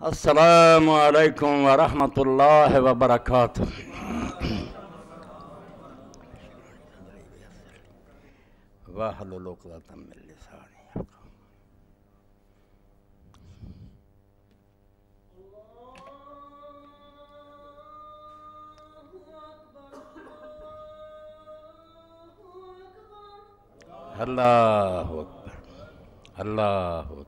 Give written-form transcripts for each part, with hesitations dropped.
السلام علیکم ورحمۃ اللہ وبرکاتہ۔ واحلل عقدۃ من لسانی یفقہوا۔ اللہ اکبر، اللہ اکبر۔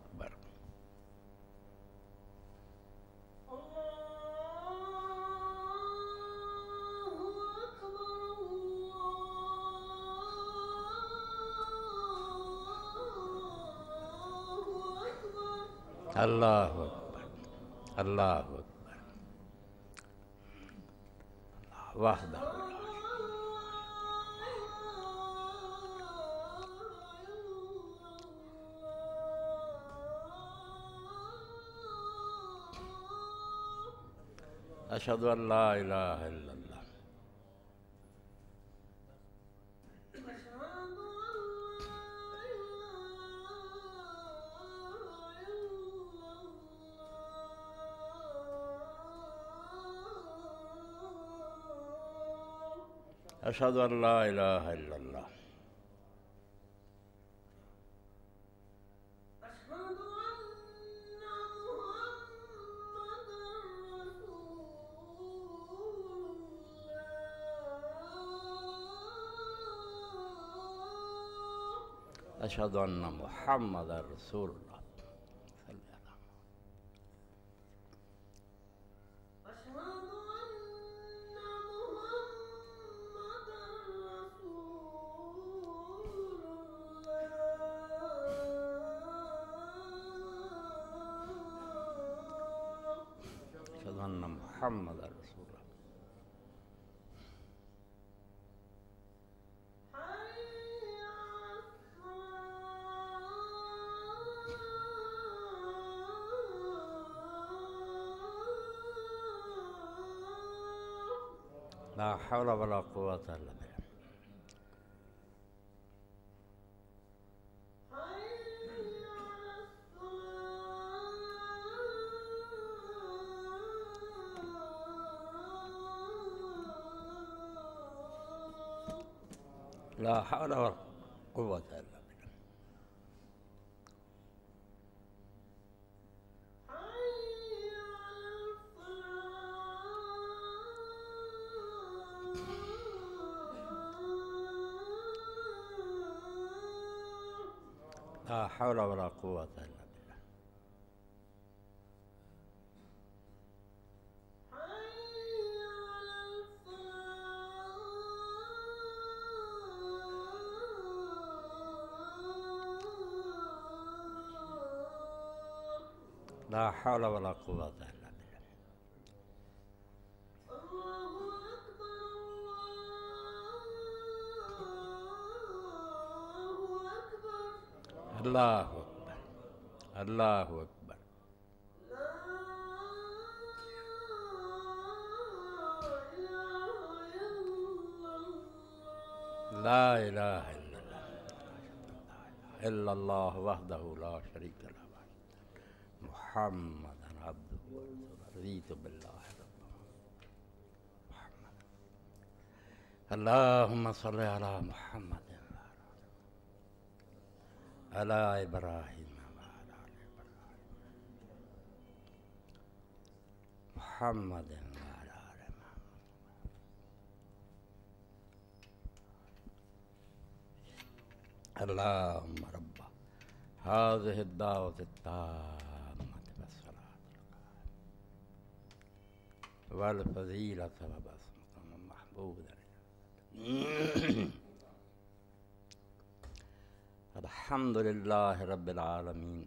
اللہ اکبر، اللہ اکبر، وحدہ اشہد ان لا الہ الا اللہ۔ اشہد ان لا الہ الا اللہ۔ اشہد ان محمد رسول اللہ۔ اشہد ان محمد رسول اللہ۔ لا حول ولا قوة الا باللہ۔ لا حول ولا قوة الا باللہ۔ لا حول ولا قوة الا باللہ۔ لا حول ولا قوة الا باللہ۔ اللہ اکبر، اللہ اکبر۔ لا الہ الا اللہ، الا اللہ وحدہ لا شریک لہ، محمد عبدہ ورسولہ، رضیت باللہ ربا محمد۔ اللہم صلی علی محمد علی ابراہیم وعلی آل ابراہیم، محمد وعلی آل محمد۔ اللہم رب هذه الدعوة التامة والصلاة القائمة والفضيلة وبسمة محمودا الحمد للہ رب العالمین،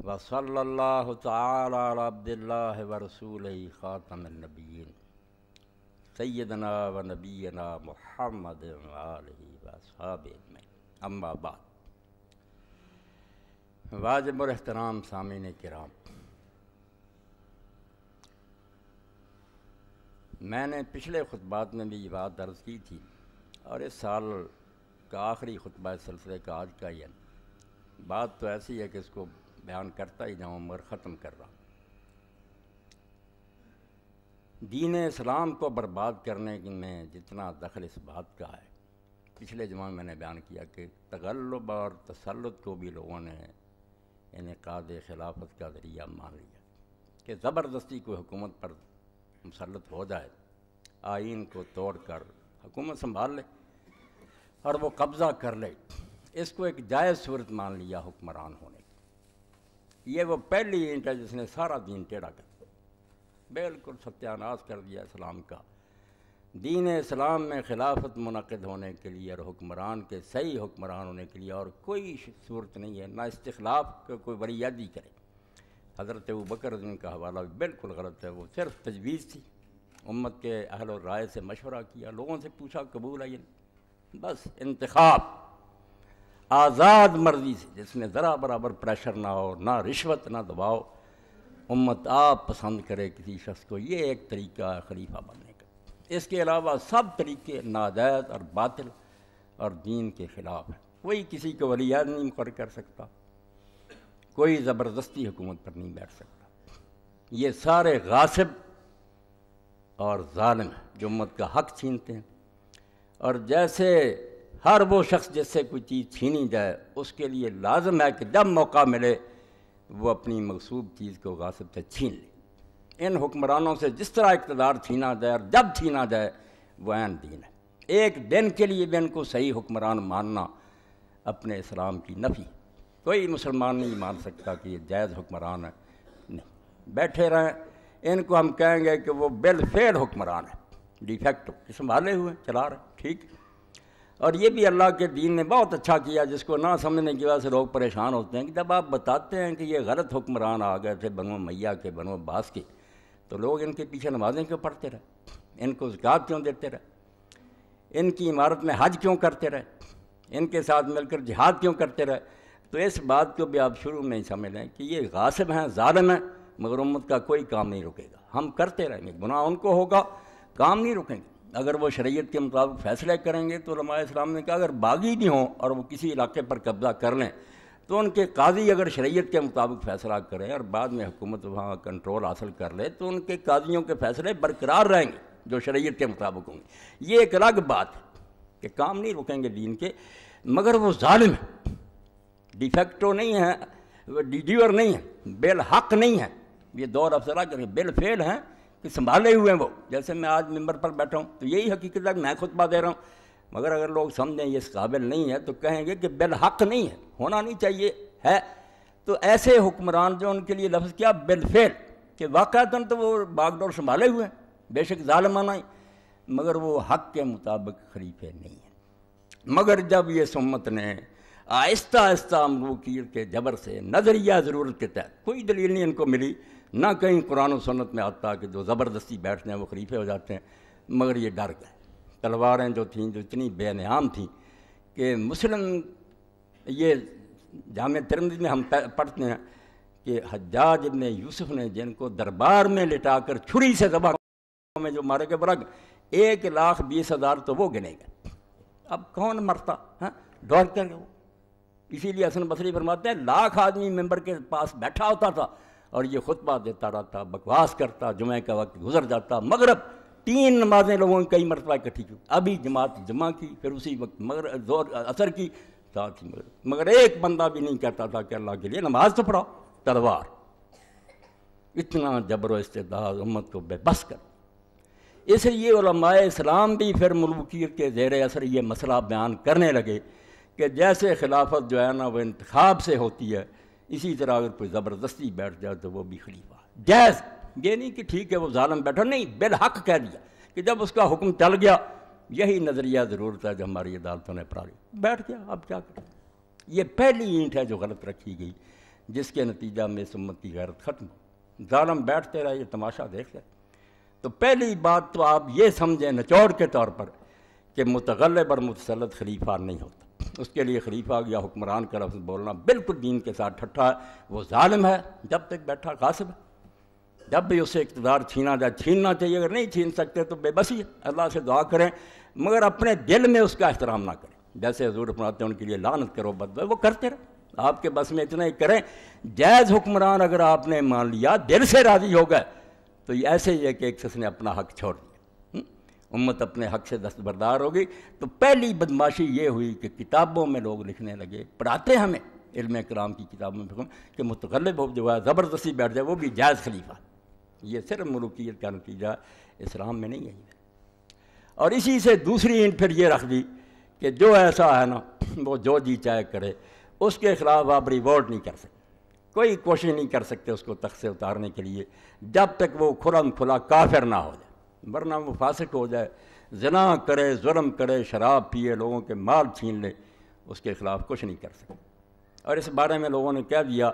وصلی اللہ تعالی علی عبد اللہ ورسولہ خاتم النبیین سیدنا و نبینا محمد وآلہ واصحابہ اجمعین، اما بعد۔ واجب الاحترام سامعین کرام، میں نے پچھلے خطبات میں بھی یہ بات درج کی تھی، اور اس سال کا آخری خطبہ اس سلسلے کا آج کا ہی ہے۔ بات تو ایسی ہے کہ اس کو بیان کرتا ہی جاؤں مگر ختم کر رہا ہوں۔ دین اسلام کو برباد کرنے میں جتنا دخل اس بات کا ہے، پچھلے جمعہ میں نے بیان کیا کہ تغلب اور تسلط کو بھی لوگوں نے انعقاد خلافت کا ذریعہ مان لیا کہ زبردستی کوئی حکومت پر مسلط ہو جائے، آئین کو توڑ کر حکومت سنبھال لے اور وہ قبضہ کر لے، اس کو ایک جائز صورت مان لیا حکمران ہونے کی۔ یہ وہ پہلی اینٹ ہے جس نے سارا دین ٹیڑھا کر دیا، بالکل ستیاناش کر دیا اسلام کا۔ دین اسلام میں خلافت منعقد ہونے کے لیے اور حکمران کے صحیح حکمران ہونے کے لیے اور کوئی صورت نہیں ہے، نہ استخلاف کا کوئی ولیعہد ہی کرے۔ حضرت ابوبکر رضی اللہ عنہ کا حوالہ بھی بالکل غلط ہے، وہ صرف تجویز تھی، امت کے اہل و رائے سے مشورہ کیا، لوگوں سے پوچھا قبول ہے یا نہیں، بس انتخاب آزاد مرضی سے، جس میں ذرا برابر پریشر نہ ہو، نہ رشوت نہ دباؤ، امت آپ پسند کرے کسی شخص کو، یہ ایک طریقہ ہے خلیفہ بننے کا۔ اس کے علاوہ سب طریقے ناجائز اور باطل اور دین کے خلاف ہیں۔ کوئی کسی کو ولیعہد نہیں مقرر کر سکتا، کوئی زبردستی حکومت پر نہیں بیٹھ سکتا، یہ سارے غاصب اور ظالم ہیں جو امت کا حق چھینتے ہیں۔ اور جیسے ہر وہ شخص جس سے کوئی چیز چھینی جائے اس کے لیے لازم ہے کہ جب موقع ملے وہ اپنی مغصوب چیز کو غاصب سے چھین لے۔ ان حکمرانوں سے جس طرح اقتدار چھینا جائے اور جب چھینا جائے وہ عین دین ہے۔ ایک دن کے لیے بھی ان کو صحیح حکمران ماننا اپنے اسلام کی نفی۔ کوئی مسلمان نہیں مان سکتا کہ یہ جائز حکمران ہے، نہیں، بیٹھے رہیں، ان کو ہم کہیں گے کہ وہ بالفعل حکمران ہے، ڈی فیکٹو، سنبھالے ہوئے چلا رہے، ٹھیک۔ اور یہ بھی اللہ کے دین نے بہت اچھا کیا، جس کو نہ سمجھنے کی وجہ سے لوگ پریشان ہوتے ہیں کہ جب آپ بتاتے ہیں کہ یہ غلط حکمران آ گئے تھے بنو امیہ کے، بنو عباس کے، تو لوگ ان کے پیچھے نمازیں کیوں پڑھتے رہے، ان کو زکوٰۃ کیوں دیتے رہے، ان کی عمارت میں حج کیوں کرتے رہے، ان کے ساتھ مل کر جہاد کیوں کرتے رہے؟ تو اس بات کو بھی آپ شروع میں ہی سمجھ لیں کہ یہ غاصب ہیں، ظالم ہیں، مگر امت کا کوئی کام نہیں رکے گا، ہم کرتے رہیں گے، گناہ ان کو ہوگا، کام نہیں رکیں گے۔ اگر وہ شریعت کے مطابق فیصلے کریں گے تو علماء اسلام نے کہا اگر باغی بھی ہوں اور وہ کسی علاقے پر قبضہ کر لیں تو ان کے قاضی اگر شریعت کے مطابق فیصلہ کریں اور بعد میں حکومت وہاں کنٹرول حاصل کر لے تو ان کے قاضیوں کے فیصلے برقرار رہیں گے جو شریعت کے مطابق ہوں گے۔ یہ ایک الگ بات ہے کہ کام نہیں رکیں گے دین کے، مگر وہ ظالم ہیں، ڈی فیکٹو نہیں ہیں، ڈی ڈیور نہیں ہیں، بالحق نہیں ہیں، یہ دو لفظ الگ کریں، بالفعل ہیں کہ سنبھالے ہوئے ہیں وہ۔ جیسے میں آج ممبر پر بیٹھا ہوں تو یہی حقیقت ہے کہ میں خطبہ دے رہا ہوں، مگر اگر لوگ سمجھیں یہ اس قابل نہیں ہے تو کہیں گے کہ بالحق نہیں ہے، ہونا نہیں چاہیے ہے۔ تو ایسے حکمران جو ان کے لیے لفظ کیا بالفعل، کہ واقعتاً تو وہ باغ ڈور سنبھالے ہوئے ہیں، بے شک ظالمانہ ہی، مگر وہ حق کے مطابق خلیفے نہیں ہیں۔ مگر جب یہ سمت نے آہستہ آہستہ ملوکیت کے جبر سے نظریہ ضرورت کے تحت، کوئی دلیل نہیں ان کو ملی، نہ کہیں قرآن و سنت میں آتا کہ جو زبردستی بیٹھتے ہیں وہ خلیفے ہو جاتے ہیں، مگر یہ ڈر گئے۔ تلواریں جو تھیں جو اتنی بے نعام تھیں کہ مسلم، یہ جامع ترمذی میں ہم پڑھتے ہیں کہ حجاج ابن یوسف نے جن کو دربار میں لٹا کر چھری سے ذبح میں جو مارے گئے برگ 1,20,000 تو وہ گنے گئے۔ اب کون مرتا ڈر کر گئے وہ؟ اسی لیے حسن بصری فرماتے ہیں 1,00,000 آدمی ممبر کے پاس بیٹھا ہوتا تھا اور یہ خطبہ دیتا رہتا، بکواس کرتا، جمعہ کا وقت گزر جاتا، مغرب 3 نمازیں لوگوں نے کئی مرتبہ اکٹھی کی، ابھی جماعت جمعہ کی، پھر اسی وقت مغرب زور عصر کی، ساتھ ہی مگر ایک بندہ بھی نہیں کہتا تھا کہ اللہ کے لیے نماز تو پڑھو، تلوار۔ اتنا جبر و استبداد امت کو بے بس کر، اس لیے علماء اسلام بھی پھر ملوکیت کے زیر اثر یہ مسئلہ بیان کرنے لگے کہ جیسے خلافت جو ہے نا وہ انتخاب سے ہوتی ہے، اسی طرح اگر کوئی زبردستی بیٹھ جائے تو وہ بھی خلیفہ جائز۔ یہ نہیں کہ ٹھیک ہے وہ ظالم بیٹھا، نہیں، بالحق کہہ دیا کہ جب اس کا حکم چل گیا، یہی نظریہ ضرورت ہے جو ہماری عدالتوں نے اپنا لیا، بیٹھ گیا، اب کیا کریں۔ یہ پہلی اینٹ ہے جو غلط رکھی گئی، جس کے نتیجہ میں اس امت کی غیرت ختم ہو، ظالم بیٹھتے رہے، یہ تماشا دیکھ رہے۔ تو پہلی بات تو آپ یہ سمجھیں نچوڑ کے طور پر کہ متغلب اور متسلط خلیفہ نہیں ہوتا، اس کے لیے خلیفہ یا حکمران کا لفظ بولنا بالکل دین کے ساتھ ٹھٹا ہے۔ وہ ظالم ہے جب تک بیٹھا، غاصب ہے، جب بھی اسے اقتدار چھینا جائے چھیننا چاہیے، اگر نہیں چھین سکتے تو بے بسی ہے، اللہ سے دعا کریں، مگر اپنے دل میں اس کا احترام نہ کریں۔ جیسے حضور فرماتے ہیں ان کے لیے لعنت کرو، بددعا وہ کرتے رہے، آپ کے بس میں اتنا ہی کریں. جائز حکمران اگر آپ نے مان لیا, دل سے راضی ہو گئے, تو یہ ایسے ہی ہے کہ ایک شخص نے اپنا حق چھوڑ دیا. امت اپنے حق سے دستبردار ہوگی. تو پہلی بدماشی یہ ہوئی کہ کتابوں میں لوگ لکھنے لگے, پڑھاتے ہمیں علم کرام کی کتابوں میں کہ متغلب ہو جو ہے زبردستی بیٹھ جائے وہ بھی جائز خلیفہ. یہ صرف ملوکیت کا نتیجہ اسلام میں نہیں ہے. اور اسی سے دوسری اینٹ پھر یہ رکھ دی کہ جو ایسا ہے نا وہ جو جی چاہے کرے, اس کے خلاف آپ ریوولٹ نہیں کر سکتے, کوئی کوشش نہیں کر سکتے اس کو تخت سے اتارنے کے لیے جب تک وہ کھلم کھلا کافر نہ ہو جائے. ورنہ وہ فاسق ہو جائے, زنا کرے, ظلم کرے, شراب پیے, لوگوں کے مال چھین لے, اس کے خلاف کچھ نہیں کر سکتے. اور اس بارے میں لوگوں نے کہہ دیا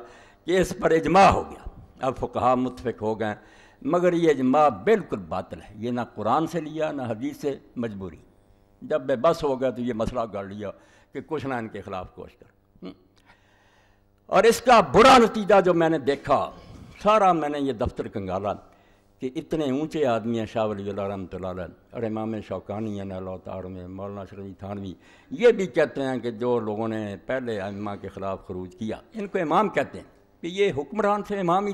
کہ اس پر اجماع ہو گیا. اب فقہا متفق ہو گئے, مگر یہ اجماع بالکل باطل ہے. یہ نہ قرآن سے لیا نہ حدیث سے, مجبوری. جب بے بس ہو گیا تو یہ مسئلہ گڑ لیا کہ کچھ نہ ان کے خلاف کوشش کر. اور اس کا برا نتیجہ جو میں نے دیکھا, سارا میں نے یہ دفتر کنگالا کہ اتنے اونچے آدمی ہیں, شاہ ولی اللہ رحمۃ اللہ علیہ اور امام شوکانی ہیں اللہ تعالی میں, مولانا شرعی تھانوی, یہ بھی کہتے ہیں کہ جو لوگوں نے پہلے ائمہ کے خلاف خروج کیا ان کو امام کہتے ہیں کہ یہ حکمران سے امام ہی.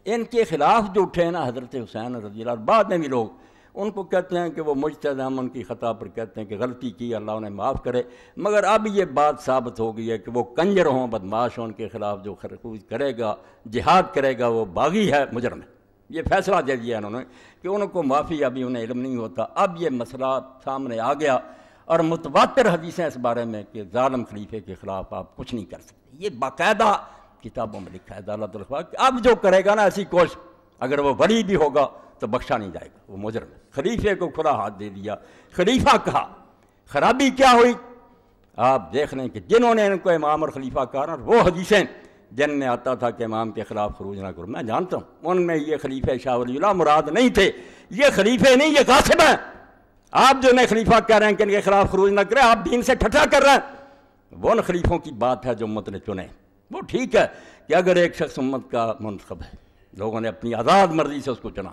ان کے خلاف جو اٹھے نا حضرت حسین رضی اللہ, بعد میں بھی لوگ ان کو کہتے ہیں کہ وہ مجتہد, ہم ان کی خطا پر کہتے ہیں کہ غلطی کی, اللہ انہیں معاف کرے. مگر اب یہ بات ثابت ہو گئی ہے کہ وہ کنجر ہوں, بدماش ہوں, ان کے خلاف جو خروج کرے گا, جہاد کرے گا, وہ باغی ہے, مجرم ہے. یہ فیصلہ دے دیا انہوں نے کہ ان کو معافی, ابھی انہیں علم نہیں ہوتا. اب یہ مسئلہ سامنے آ گیا اور متواتر حدیثیں اس بارے میں کہ ظالم خلیفے کے خلاف آپ کچھ نہیں کر سکتے. یہ باقاعدہ کتابوں میں لکھا ہے عدالت الخوا کہ اب جو کرے گا نا ایسی کوشش, اگر وہ ولی بھی ہوگا تو بخشا نہیں جائے گا, وہ مجرم ہے. خلیفے کو کھلا ہاتھ دے دیا, خلیفہ کہا. خرابی کیا ہوئی آپ دیکھ لیں کہ جنہوں نے ان کو امام اور خلیفہ کہا نا, وہ حدیثیں جن میں آتا تھا کہ امام کے خلاف خروج نہ کرو, میں جانتا ہوں ان میں یہ خلیفہ شاہ ولی اللہ مراد نہیں تھے. یہ خلیفے نہیں, یہ غاصب ہیں. آپ جو نئے خلیفہ کہہ رہے ہیں کہ ان کے خلاف خروج نہ کریں, آپ دین سے ٹھٹھا کر رہے ہیں. وہ ان خلیفوں کی بات ہے جو امت نے چنے. وہ ٹھیک ہے کہ اگر ایک شخص امت کا منتخب ہے, لوگوں نے اپنی آزاد مرضی سے اس کو چنا,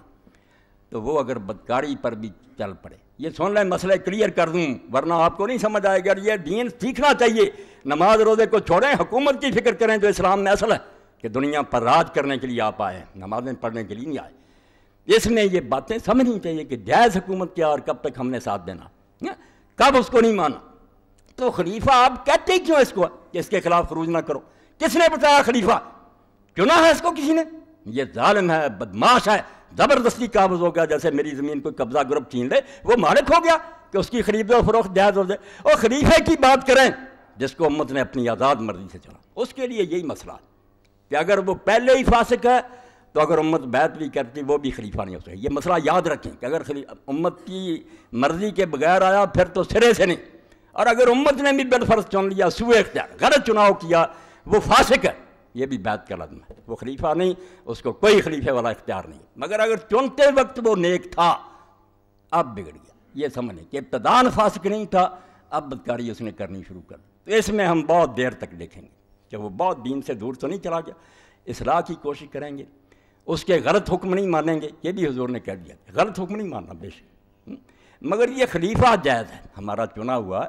تو وہ اگر بدکاری پر بھی چل پڑے. یہ سن لیں, مسئلہ کلیئر کر دوں ورنہ آپ کو نہیں سمجھ آئے گا. یہ دین سیکھنا چاہیے. نماز روزے کو چھوڑیں, حکومت کی فکر کریں جو اسلام میں اصل ہے کہ دنیا پر راج کرنے کے لیے آپ آئے ہیں, نمازیں پڑھنے کے لیے نہیں آئے. اس میں یہ باتیں سمجھنی چاہیے کہ جائز حکومت کیا اور کب تک ہم نے ساتھ دینا, کب اس کو نہیں مانا. تو خلیفہ آپ کہتے کیوں اس کو کہ اس کے خلاف خروج نہ کرو؟ کس نے بتایا خلیفہ؟ چنا ہے اس کو کسی نے؟ یہ ظالم ہے, بدماش ہے, زبردستی قابض ہو گیا. جیسے میری زمین کو قبضہ گروپ چھین لے, وہ مالک ہو گیا کہ اس کی خرید و فروخت جائز ہو جائے. اور خلیفے کی بات کریں جس کو امت نے اپنی آزاد مرضی سے چنا, اس کے لیے یہی مسئلہ ہے کہ اگر وہ پہلے ہی فاسق ہے تو اگر امت بیعت بھی کرتی وہ بھی خلیفہ نہیں ہو سکے. یہ مسئلہ یاد رکھیں کہ اگر امت کی مرضی کے بغیر آیا پھر تو سرے سے نہیں. اور اگر امت نے بھی بالفرض چن لیا, سوء اختیار, غلط چناؤ کیا, وہ فاسق ہے, یہ بھی بیعت کا لازم ہے. وہ خلیفہ نہیں, اس کو کوئی خلیفے والا اختیار نہیں. مگر اگر چنتے وقت وہ نیک تھا, اب بگڑ گیا. یہ سمجھیں کہ ابتداءً فاسق نہیں تھا, اب بدکاری اس نے کرنی شروع کر دی. تو اس میں ہم بہت دیر تک دیکھیں گے کہ وہ بہت دین سے دور تو نہیں چلا گیا. اصلاح کی کوشش کریں گے, اس کے غلط حکم نہیں مانیں گے. یہ بھی حضور نے کہہ دیا, غلط حکم نہیں ماننا بے شک, مگر یہ خلیفہ جائز ہے, ہمارا چنا ہوا.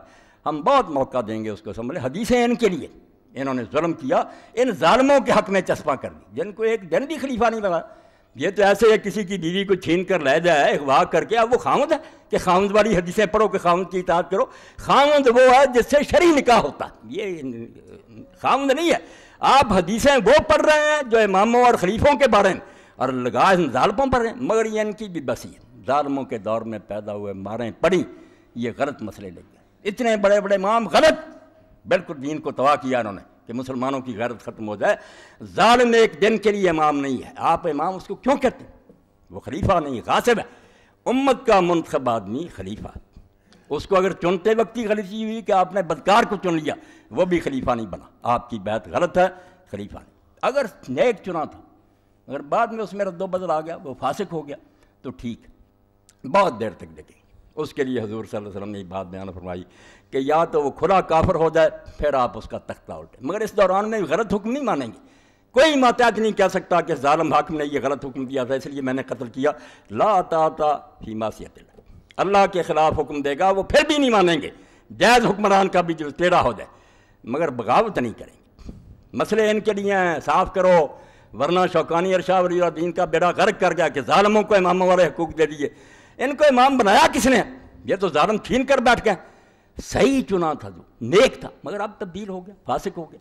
ہم بہت موقع دیں گے اس کو سمجھیں. حدیثیں ان کے لیے, انہوں نے ظلم کیا, ان ظالموں کے حق میں چسپاں کر دی جن کو ایک دن بھی خلیفہ نہیں بنا. یہ تو ایسے ہے کسی کی بیوی کو چھین کر لے جائے, اغوا کر کے. اب وہ خاوند ہے کہ خاوند والی حدیثیں پڑھو کہ خاوند کی اطاعت کرو. خاوند وہ ہے جس سے شرعی نکاح ہوتا, یہ خاوند نہیں ہے. آپ حدیثیں وہ پڑھ رہے ہیں جو اماموں اور خلیفوں کے بارے میں, اور لگا ان ظالموں پر ہیں. مگر یہ ان کی بھی بسی ہے, ظالموں کے دور میں پیدا ہوئے, ماریں پڑی, یہ غلط مسئلے لگ گئے. اتنے بڑے بڑے امام غلط, بالکل دین کو تباہ کیا انہوں نے کہ مسلمانوں کی غیرت ختم ہو جائے. ظالم ایک دن کے لیے امام نہیں ہے. آپ امام اس کو کیوں کہتے ہیں؟ وہ خلیفہ نہیں, غاصب ہے. امت کا منتخب آدمی خلیفہ, اس کو اگر چنتے وقت ہی غلطی ہوئی کہ آپ نے بدکار کو چن لیا, وہ بھی خلیفہ نہیں بنا. آپ کی بیعت غلط ہے, خلیفہ نہیں. اگر نیک چنا تھا, اگر بعد میں اس میں رد و بدل آ گیا, وہ فاسق ہو گیا, تو ٹھیک, بہت دیر تک دیکھیں. اس کے لیے حضور صلی اللہ علیہ وسلم نے یہ بات بیان فرمائی کہ یا تو وہ کھلا کافر ہو جائے, پھر آپ اس کا تختہ الٹیں. مگر اس دوران میں غلط حکم نہیں مانیں گے. کوئی ماتحت نہیں کہہ سکتا کہ ظالم حاکم نے یہ غلط حکم دیا تھا اس لیے میں نے قتل کیا. لا طاعۃ فی معصیۃ اللہ, اللہ کے خلاف حکم دے گا وہ پھر بھی نہیں مانیں گے. جائز حکمران کا بھی جو ٹیڑھا ہو جائے, مگر بغاوت نہیں کریں گے. مسئلے ان کے لیے ہیں، صاف کرو، ورنہ شوکانی ارشاد ولی اللہ دین کا بیڑا غرق کر گیا کہ ظالموں کو اماموں والے حقوق دے دیے۔ ان کو امام بنایا کس نے؟ یہ تو ظالم چھین کر بیٹھ گئے۔ صحیح چنا تھا، جو نیک تھا، مگر اب تبدیل ہو گیا، فاسق ہو گیا،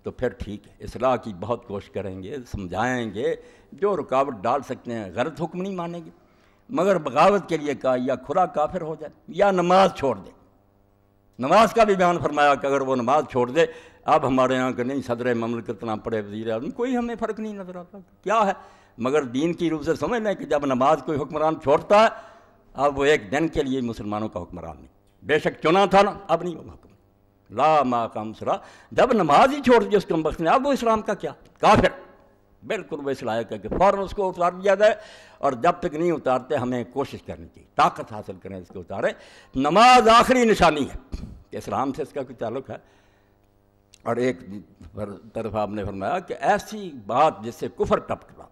تو پھر ٹھیک ہے، اصلاح کی بہت کوشش کریں گے، سمجھائیں گے، جو رکاوٹ ڈال سکتے ہیں۔ غلط حکم نہیں مانیں گے، مگر بغاوت کے لیے کہا یا کھلا کافر ہو جائے یا نماز چھوڑ دے۔ نماز کا بھی بیان فرمایا کہ اگر وہ نماز چھوڑ دے، اب ہمارے یہاں کہ نہیں صدر مملکت نہ پڑے، وزیر اعظم، کوئی ہمیں فرق نہیں نظر آتا کیا ہے، مگر دین کی روح سے سمجھ لیں کہ جب نماز کوئی حکمران چھوڑتا ہے، اب وہ ایک دن کے لیے مسلمانوں کا حکمران نہیں، بے شک چنا تھا نا، اب نہیں ہوگا حکم لا ما قام صلاح، جب نماز ہی چھوڑ دی اس کو بخش نے، اب وہ اسلام کا کیا کافر، بالکل وہ اس لائق ہے کہ فوراً اس کو اتار دیا جائے، اور جب تک نہیں اتارتے ہمیں کوشش کرنی چاہیے، طاقت حاصل کریں اس کو اتارے۔ نماز آخری نشانی ہے کہ اسلام سے اس کا کوئی تعلق ہے۔ اور ایک طرف آپ نے فرمایا کہ ایسی بات جس سے کفر ٹپکنا،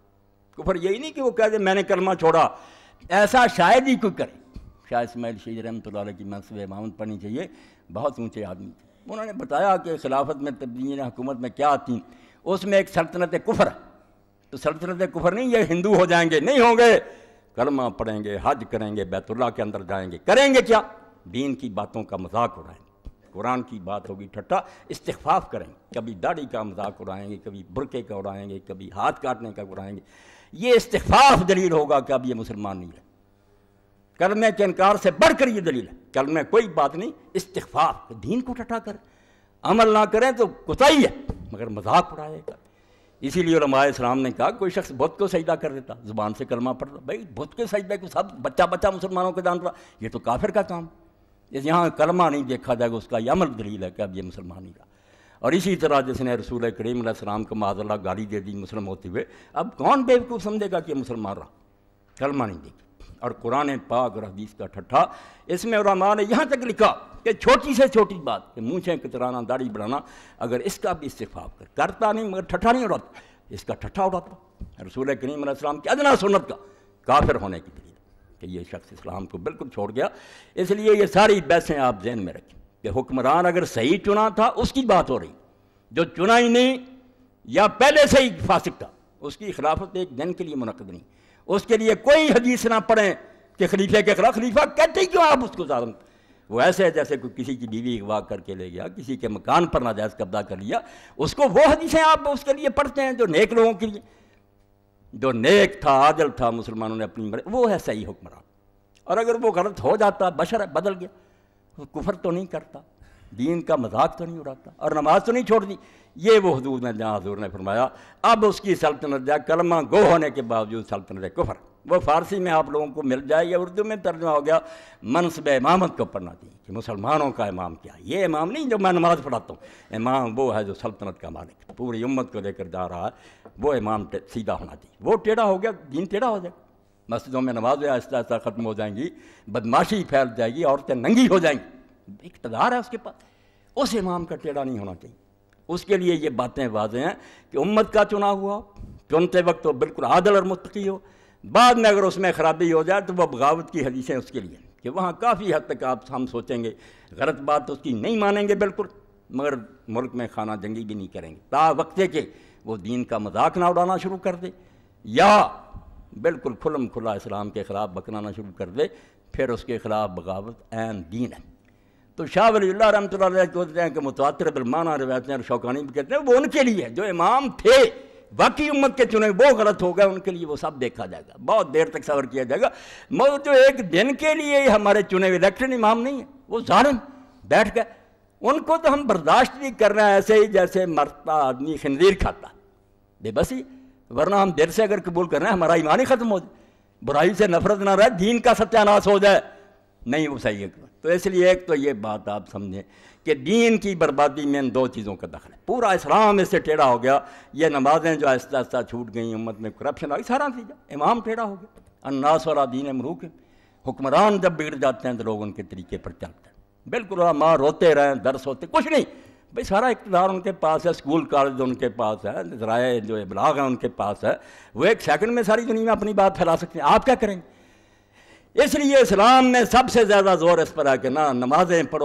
کفر یہی نہیں کہ وہ کہہ دے میں نے کلمہ چھوڑا، ایسا شاید ہی کوئی کرے۔ شاہ اسماعیل شہید رحمۃ اللہ علیہ کی منصب امامت پڑھنی چاہیے، بہت اونچے آدمی تھے، انہوں نے بتایا کہ خلافت میں تبدیلی حکومت میں کیا آتی، اس میں ایک سلطنت کفر ہے، تو سلطنت کفر نہیں یہ ہندو ہو جائیں گے، نہیں ہوں گے، کلمہ پڑھیں گے، حج کریں گے، بیت اللہ کے اندر جائیں گے، کریں گے کیا؟ دین کی باتوں کا مذاق اڑائیں گے، قرآن کی بات ہوگی ٹھٹا، استخفاف کریں گے، کبھی داڑھی کا مذاق اڑائیں گے، کبھی برقعے کا اڑائیں گے، کبھی ہاتھ کاٹنے کا اڑائیں گے، یہ استخفاف دلیل ہوگا کہ اب یہ مسلمان نہیں ہے۔ کلمے کے انکار سے بڑھ کر یہ دلیل ہے، کلمے کوئی بات نہیں، استخفاف، دین کو ٹھٹا کر عمل نہ کریں تو کوتاہی ہے، مگر مذاق اڑائے گا۔ اسی لیے علماء اسلام نے کہا کوئی شخص بت کو سجدہ کر دیتا، زبان سے کلمہ پڑھتا، بھائی بت کے سجدے کو سب بچہ مسلمانوں کو جان رہا، یہ تو کافر کا کام، یہاں کلمہ نہیں دیکھا جائے گا، اس کا یہ عمل دلیل ہے کہ اب یہ مسلمان نہیں رہا۔ اور اسی طرح جس نے رسول کریم علیہ السلام کو معاذ اللہ گالی دے دی مسلم ہوتے ہوئے، اب کون بیوقوف سمجھے گا کہ یہ مسلمان رہا، کلمہ نہیں دیکھا۔ اور قرآن پاک اور حدیث کا ٹھٹھا، اس میں علماء نے یہاں تک لکھا کہ چھوٹی سے چھوٹی بات کہ مونچھیں کترانا، داڑھی بڑھانا، اگر اس کا بھی استخفاف کرتا نہیں مگر ٹھٹھا نہیں اڑاتا، اس کا ٹھٹھا اڑاتا، رسول کریم علیہ السلام کی ادنا سنت کا کافر ہونے کی دلیل کہ یہ شخص اسلام کو بالکل چھوڑ گیا۔ اس لیے یہ ساری بحثیں آپ ذہن میں رکھیں کہ حکمران اگر صحیح چنا تھا اس کی بات ہو رہی، جو چنا ہی نہیں یا پہلے سے ہی فاسق تھا، اس کی خلافت ایک دن کے لیے منعقد نہیں، اس کے لیے کوئی حدیث نہ پڑھیں کہ خلیفہ کے خلاف، خلیفہ کہتے ہی کیوں آپ اس کو ظالم، وہ ایسے ہے جیسے کوئی کسی کی بیوی اغوا کر کے لے گیا، کسی کے مکان پر ناجائز قبضہ کر لیا، اس کو وہ حدیثیں آپ اس کے لیے پڑھتے ہیں جو نیک لوگوں کے لیے، جو نیک تھا، عادل تھا، مسلمانوں نے اپنی وہ ہے صحیح حکمران۔ اور اگر وہ غلط ہو جاتا، بشر ہے، بدل گیا، وہ کفر تو نہیں کرتا، دین کا مذاق تو نہیں اڑاتا، اور نماز تو نہیں چھوڑ دی، یہ وہ حدود میں جہاں حضور نے فرمایا اب اس کی سلطنت جائے، کلمہ گو ہونے کے باوجود سلطنت کفر، وہ فارسی میں آپ لوگوں کو مل جائے یا اردو میں ترجمہ ہو گیا، منصب امامت کو پڑھنا چاہیے کہ مسلمانوں کا امام کیا ہے، یہ امام نہیں جو میں نماز پڑھاتا ہوں، امام وہ ہے جو سلطنت کا مالک پوری امت کو لے کر جا رہا ہے، وہ امام سیدھا ہونا چاہیے، وہ ٹیڑھا ہو گیا دین ٹیڑھا ہو جائے گا، مسجدوں میں نمازیں آہستہ آہستہ ختم ہو جائیں گی، بدماشی پھیل جائے گی، عورتیں ننگی ہو جائیں گی، اقتدار ہے اس کے پاس، اس امام کا ٹیڑھا نہیں ہونا چاہیے۔ اس کے لیے یہ باتیں واضح ہیں کہ امت کا چنا ہوا، چنتے وقت تو بالکل عادل اور متقی ہو، بعد میں اگر اس میں خرابی ہو جائے تو وہ بغاوت کی حدیثیں اس کے لیے کہ وہاں کافی حد تک ہم سوچیں گے غلط بات اس کی نہیں مانیں گے بالکل، مگر ملک میں خانہ جنگی بھی نہیں کریں گے تا وقتے کہ وہ دین کا مذاق نہ اڑانا شروع کر دے یا بالکل کھلم کھلا اسلام کے خلاف بکنا شروع کر دے، پھر اس کے خلاف بغاوت عین دین ہے۔ تو شاہ ولی اللہ رحمۃ اللہ علیہ کہتے ہیں کہ متواتر بالمعنی روایتیں اور شوکانی بھی کہتے ہیں وہ ان کے لیے جو امام تھے باقی امت کے چنے وہ غلط ہو گئے، ان کے لیے وہ سب دیکھا جائے گا، بہت دیر تک صبر کیا جائے گا، مگر جو ایک دن کے لیے ہمارے چنے ہوئے الیکشن امام نہیں ہیں، وہ ظالم بیٹھ گئے، ان کو تو ہم برداشت نہیں کر رہے ہیں، ایسے ہی جیسے مرتا آدمی خنزیر کھاتا، بے بسی، ورنہ ہم دل سے اگر قبول کر رہے ہیں ہمارا ایمان ہی ختم ہو جائے، برائی سے نفرت نہ رہے، دین کا ستیہ ناش ہو جائے، نہیں وہ صحیح ہے۔ تو اس لیے ایک تو یہ بات آپ سمجھیں کہ دین کی بربادی میں ان دو چیزوں کا دخل ہے، پورا اسلام اس سے ٹیڑھا ہو گیا، یہ نمازیں جو آہستہ آہستہ چھوٹ گئیں، امت میں کرپشن آ گئی، سارا نتیجہ امام ٹیڑھا ہو گیا، الناس والا دین ملوک ہے، حکمران جب بگڑ جاتے ہیں تو لوگ ان کے طریقے پر چلتے ہیں، بالکل ماں روتے رہیں، درس ہوتے کچھ نہیں، بھئی سارا اقتدار ان کے پاس ہے، اسکول کالج ان کے پاس ہے، ذرائع جو ابلاغ ہیں ان کے پاس ہے، وہ ایک سیکنڈ میں ساری دنیا میں اپنی بات پھیلا سکتے ہیں، آپ کیا کریں گے؟ اس لیے اسلام میں سب سے زیادہ زور اس پر ہے کہ نہ نمازیں پڑھو